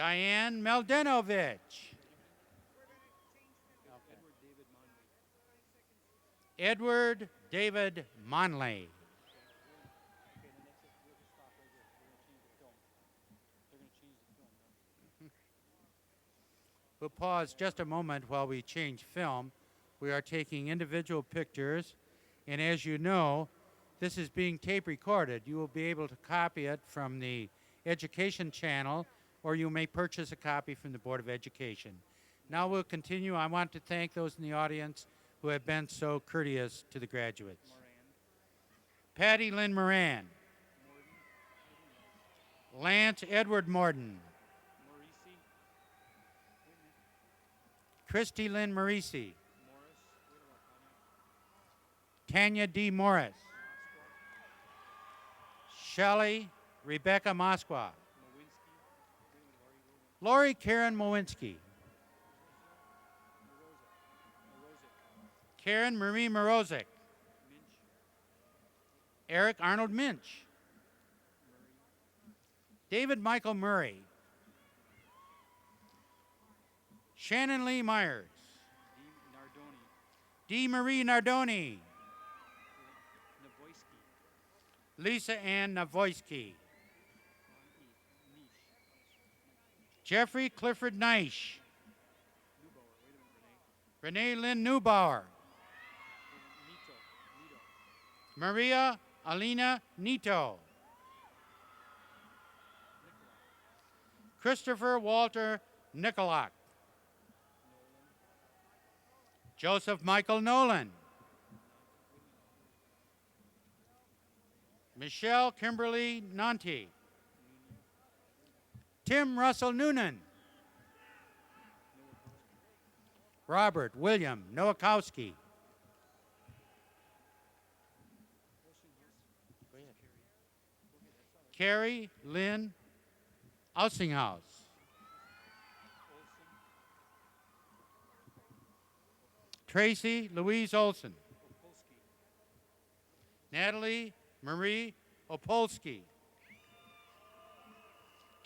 Diane Meldenovich. Edward David Monley. We'll pause just a moment while we change film. We are taking individual pictures, and as you know, this is being tape recorded. You will be able to copy it from the Education channel, or you may purchase a copy from the Board of Education. Now we'll continue. I want to thank those in the audience who have been so courteous to the graduates. Patty Lynn Moran. Lance Edward Morden. Christy Lynn Marisi. Tanya D. Morris. Shelley Rebecca Moskwa. Lori Karen Mowinski. Karen Marie Morozic. Eric Arnold Minch. David Michael Murray. Shannon Lee Myers. D. Marie Nardoni. Lisa Ann Navoisky. Jeffrey Clifford Neisch. Renee Lynn Neubauer. Maria Alina Nito. Christopher Walter Nicolak. Joseph Michael Nolan. Michelle Kimberly Nanti. Tim Russell Noonan. Robert William Nowakowski. Carrie Lynn Aussinghaus. Tracy Louise Olson. Natalie Marie Opolsky.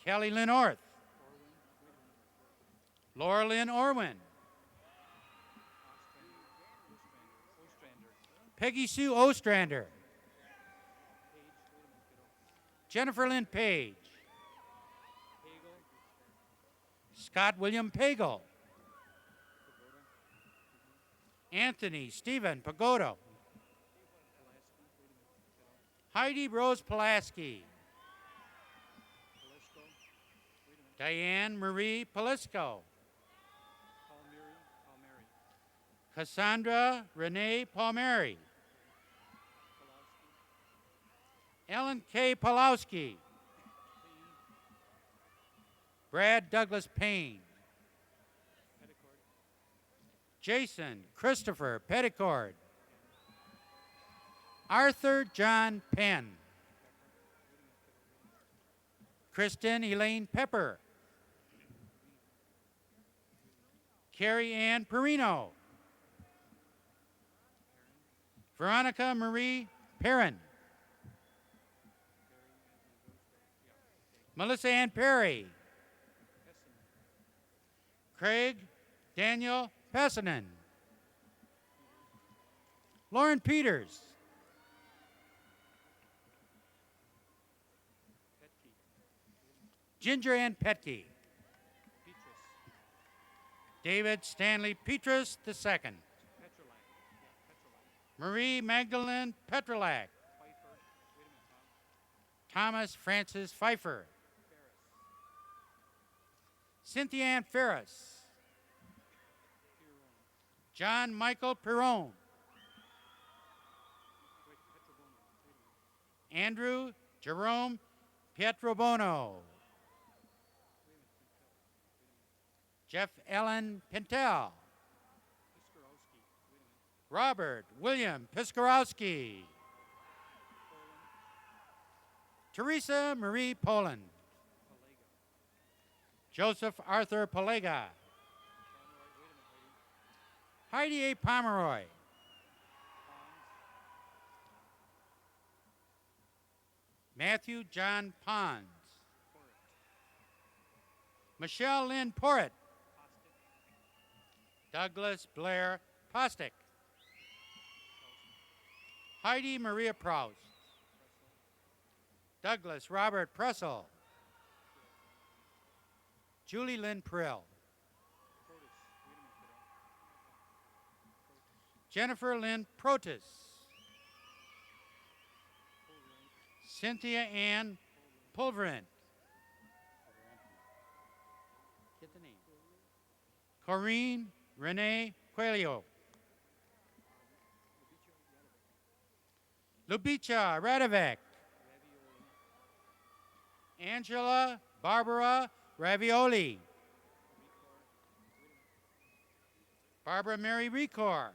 Kelly Lynn Orth. Laura Lynn Orwin. Peggy Sue Ostrander. Jennifer Lynn Page. Scott William Pagel. Anthony Stephen Pagodo. Heidi Rose Pulaski. Diane Marie Polisco. Cassandra Renee Palmieri. Ellen K. Pawlowski. Brad Douglas Payne. Jason Christopher Petticord. Arthur John Penn. Kristen Elaine Pepper. Carrie Ann Perino. Veronica Marie Perrin. Melissa Ann Perry. Craig Daniel Pessinen. Lauren Peters. Ginger Ann Petke. David Stanley Petrus II. Marie Magdalene Petrolak. Thomas Francis Pfeiffer. Cynthia Ann Ferris. John Michael Perron. Andrew Jerome Pietrobono. Jeff Ellen Pintel. Robert William Piskorowski. Teresa Marie Poland. Joseph Arthur Palega. Heidi A. Pomeroy. Matthew John Pons. Michelle Lynn Porritt. Douglas Blair Postic. Heidi Maria Prouse. Douglas Robert Pressel. Julie Lynn Prill. Jennifer Lynn Protis. Cynthia Ann Pulverant. Get the name. Corrine Renee Coelho. Lubicha Radovec. Angela Barbara Ravioli. Barbara Mary Recor.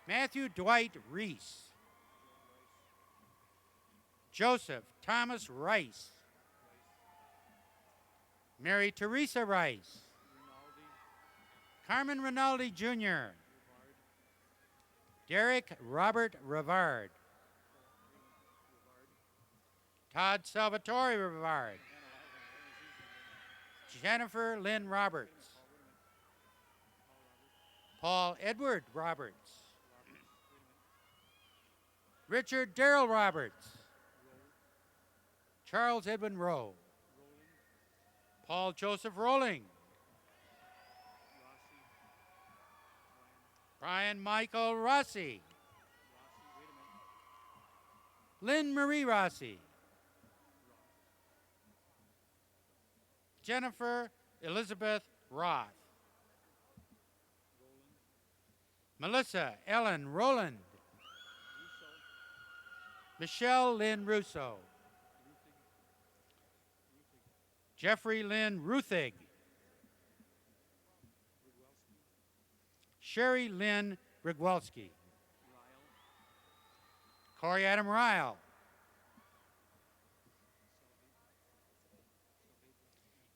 Matthew Dwight Reese. Joseph Thomas Rice. Mary Teresa Rice. Carmen Rinaldi Jr. Derek Robert Rivard. Todd Salvatore Rivard. Jennifer Lynn Roberts. Paul Edward Roberts. Richard Darrell Roberts. Charles Edwin Rowe. Paul Joseph Rowling. Brian Michael Rossi. Lynn Marie Rossi. Jennifer Elizabeth Roth. Melissa Ellen Rowland. Michelle Lynn Russo. Jeffrey Lynn Ruthig. Sherry Lynn Brigwelski. Corey Adam Ryle.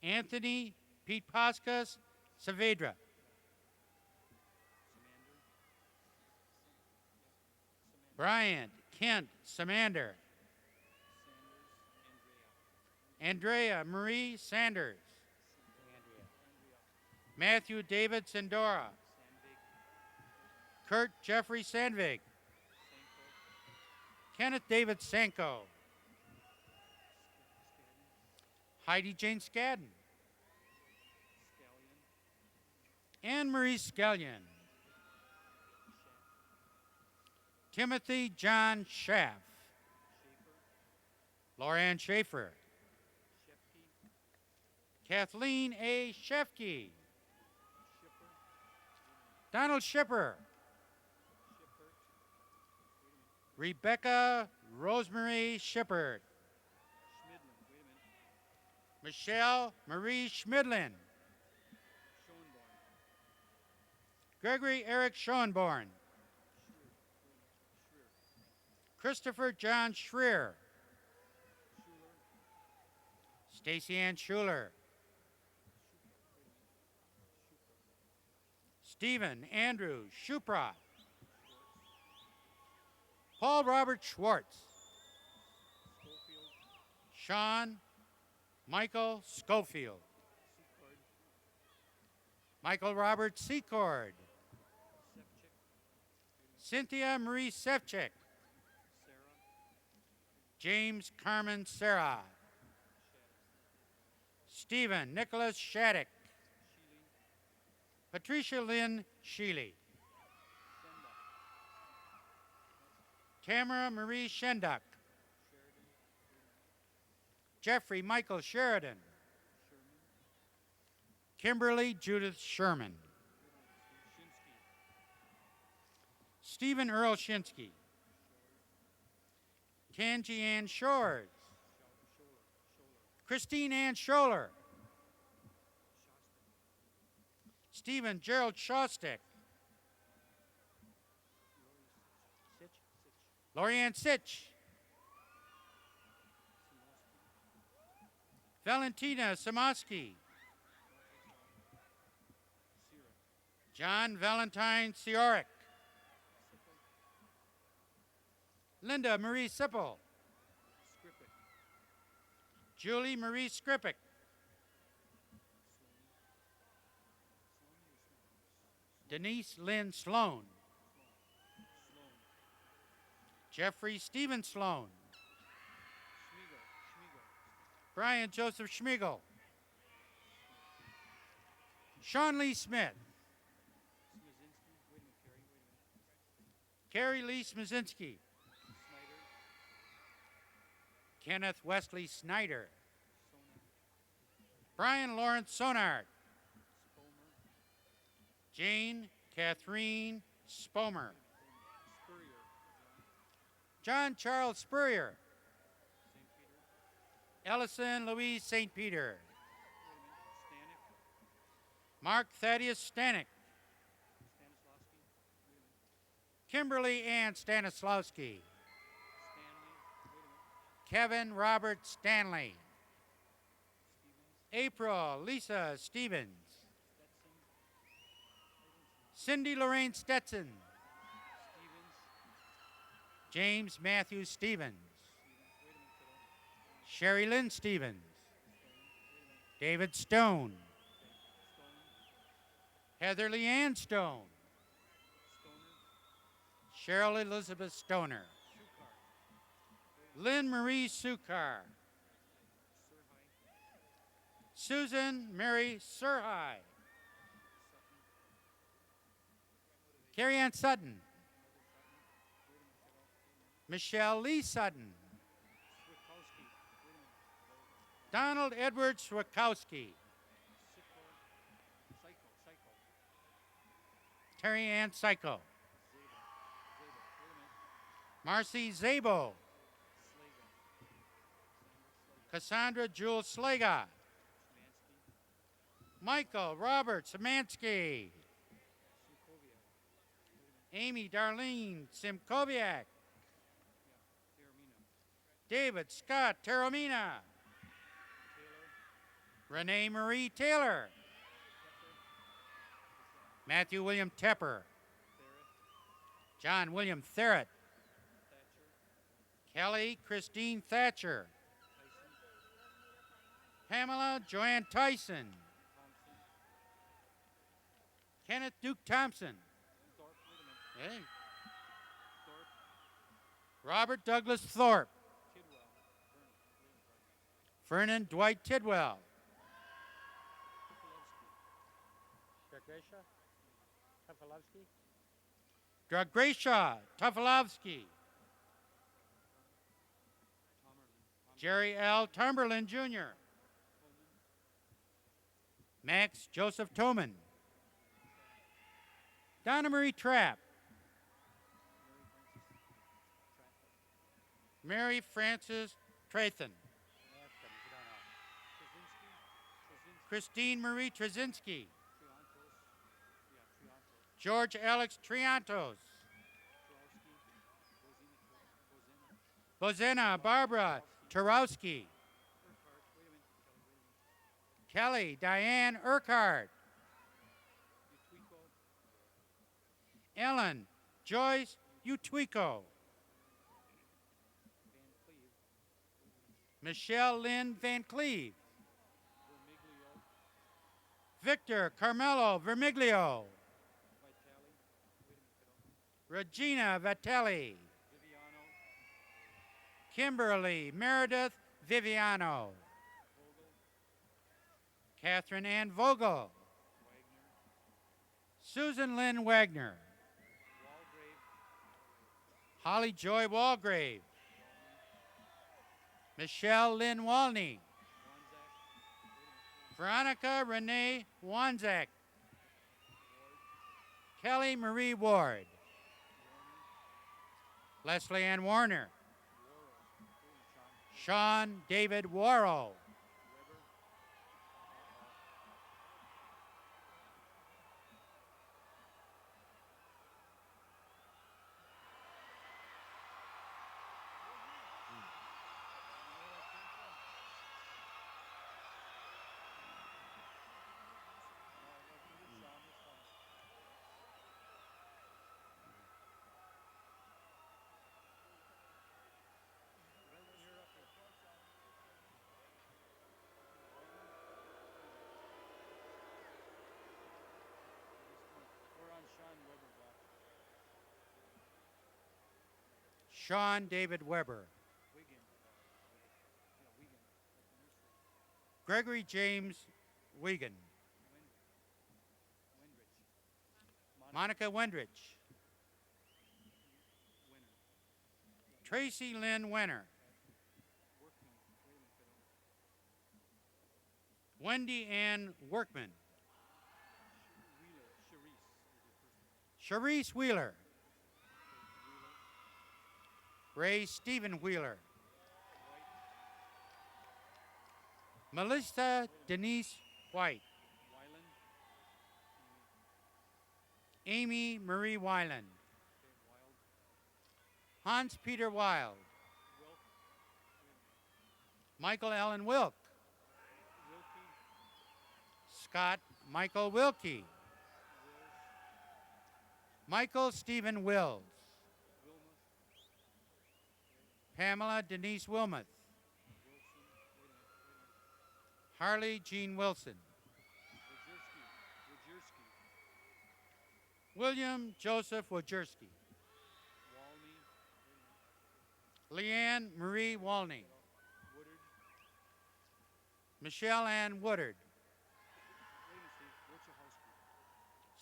Anthony Pete Pascas Saavedra. Bryant Kent Samander. Andrea Marie Sanders. Matthew David Sandora. Kurt Jeffrey Sandvig. Kenneth David Sanko. Heidi Jane Scadden. Anne Marie Scallion. Timothy John Schaff. Lorianne Schaefer. Kathleen A. Shefke. Donald Shipper. Rebecca Rosemary Shippert. Michelle Marie Schmidlin. Gregory Eric Schoenborn. Christopher John Schreer. Stacy Ann Schuler. Stephen Andrew Shupra. Paul Robert Schwartz. Sean Michael Schofield. Michael Robert Secord. Cynthia Marie Sefcik. James Carmen Serra. Stephen Nicholas Shattuck. Patricia Lynn Sheely. Tamara Marie Shenduk. Jeffrey Michael Sheridan. Kimberly Judith Sherman. Stephen Earl Shinsky. Kanji Ann Shores. Christine Ann Scholler. Stephen Gerald Shostak. Lorianne Sitch. Valentina Samoski. John Valentine Siorik. Linda Marie Sipple. Julie Marie Skripik. Denise Lynn Sloan. Jeffrey Stephen Sloan. Brian Joseph Schmiegel. Sean Lee Smith. Carrie Lee Smazinski. Kenneth Wesley Snyder. Brian Lawrence Sonard. Jane Catherine Spomer. John Charles Spurrier. Ellison Louise St. Peter. Mark Thaddeus Stanek. Kimberly Ann Stanislawski. Kevin Robert Stanley. April Lisa Stevens. Cindy Lorraine Stetson. James Matthew Stevens. Sherry Lynn Stevens. David Stone. Heather Leanne Stone. Cheryl Elizabeth Stoner. Lynn Marie Sukar. Susan Mary Surhai. Carrie Ann Sutton. Michelle Lee Sutton. Donald Edward Swakowski. Terry Ann Psycho. Marcy Zabo. Cassandra Jules Slaga. Michael Robert Szymanski. Amy Darlene Simkoviak. David Scott Terramina. Renee Marie Taylor. Matthew William Tepper. John William Therrett. Kelly Christine Thatcher. Pamela Joanne Tyson. Kenneth Duke Thompson. Hey. Robert Douglas Thorpe. Vernon Dwight Tidwell. Dragresha Tufalovsky. Jerry L. Tumberland Jr. Max Joseph Toman. Donna Marie Trapp. Mary Frances Trathan. Christine Marie Trzynski. George Alex Triantos. Bozena Barbara Tarowski. Kelly Diane Urquhart. Ellen Joyce Utwico. Michelle Lynn Van Cleve. Victor Carmelo Vermiglio. Regina Vitelli. Kimberly Meredith Viviano. Catherine Ann Vogel. Susan Lynn Wagner. Holly Joy Walgrave. Michelle Lynn Walney. Veronica Renee Wanzak. Kelly Marie Ward. Leslie Ann Warner. Sean David Warrow. Sean David Weber. Gregory James Wiegand. Monica Wendrich. Tracy Lynn Wenner. Wendy Ann Workman. Charisse Wheeler. Ray Stephen Wheeler. Melissa Denise White. Amy Marie Weiland. Hans Peter Wild. Michael Allen Wilk. Scott Michael Wilkie. Michael Stephen Wills. Pamela Denise Wilmoth. Harley Jean Wilson. William Joseph Wojcierski. Leanne Marie Walney. Michelle Ann Woodard.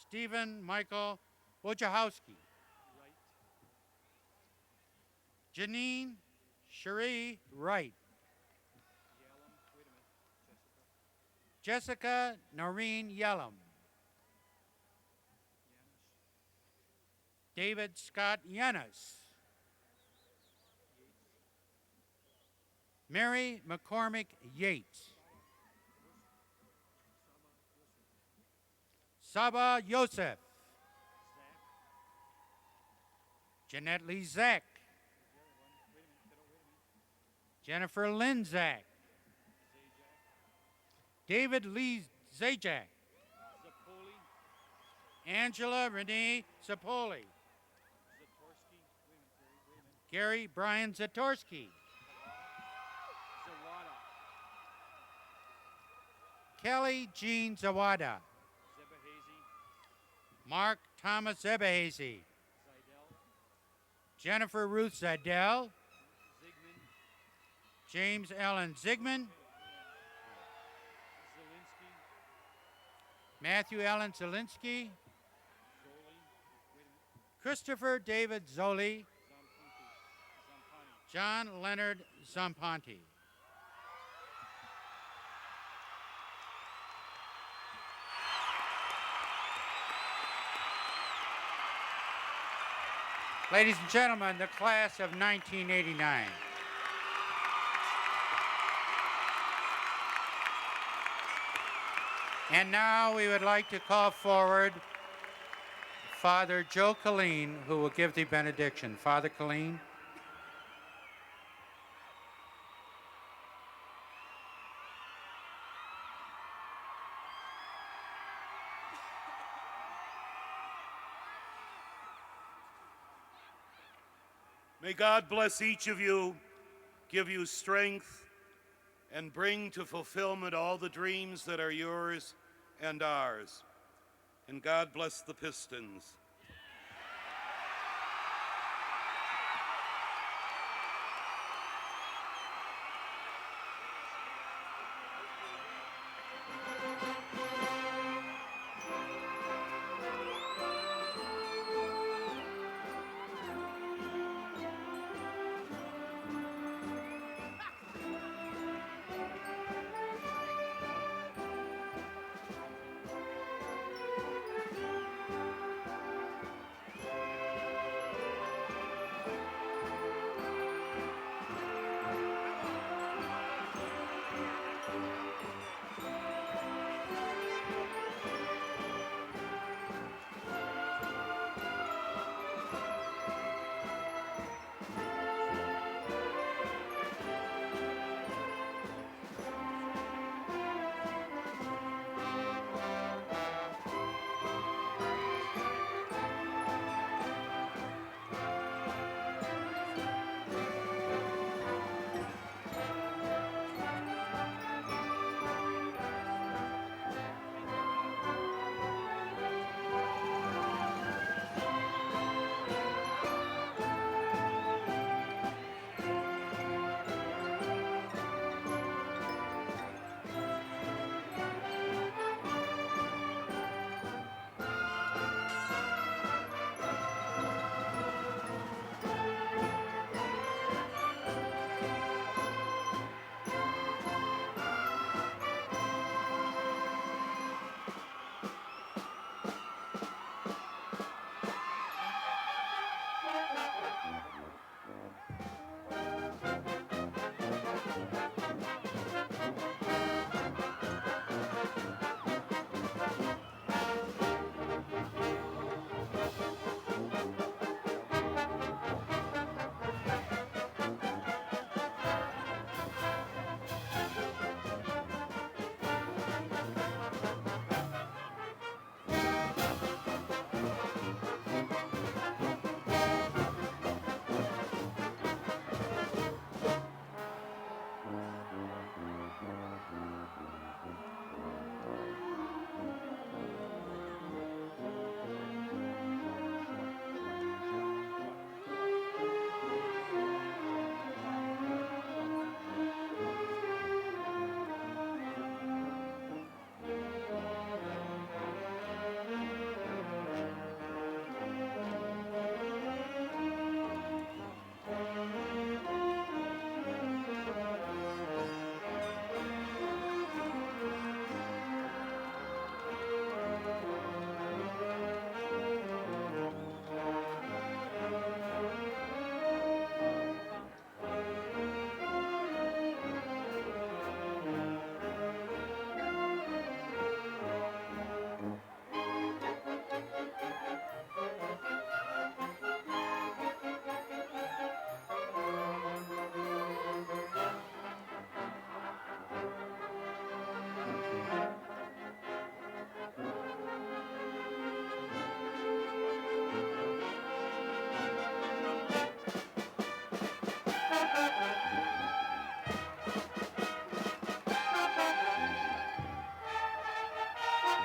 Stephen Michael Wojciechowski. Janine Cherie Wright. Jessica Noreen Yellum. David Scott Yanis. Mary McCormick Yates. Saba Yosef. Jeanette Lee Zach. Jennifer Lynn Zach. David Lee Zajac. Angela Renee Zapoli. Gary Brian Zatorsky. Kelly Jean Zawada. Mark Thomas Zebehazy. Jennifer Ruth Zadell. James Allen Zigman. Matthew Allen Zielinski. Christopher David Zoli. John Leonard Zampanti. Ladies and gentlemen, the class of 1989. And now we would like to call forward Father Joe Colleen, who will give the benediction. Father Colleen. May God bless each of you, give you strength, and bring to fulfillment all the dreams that are yours and ours. And God bless the Pistons.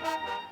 Thank you.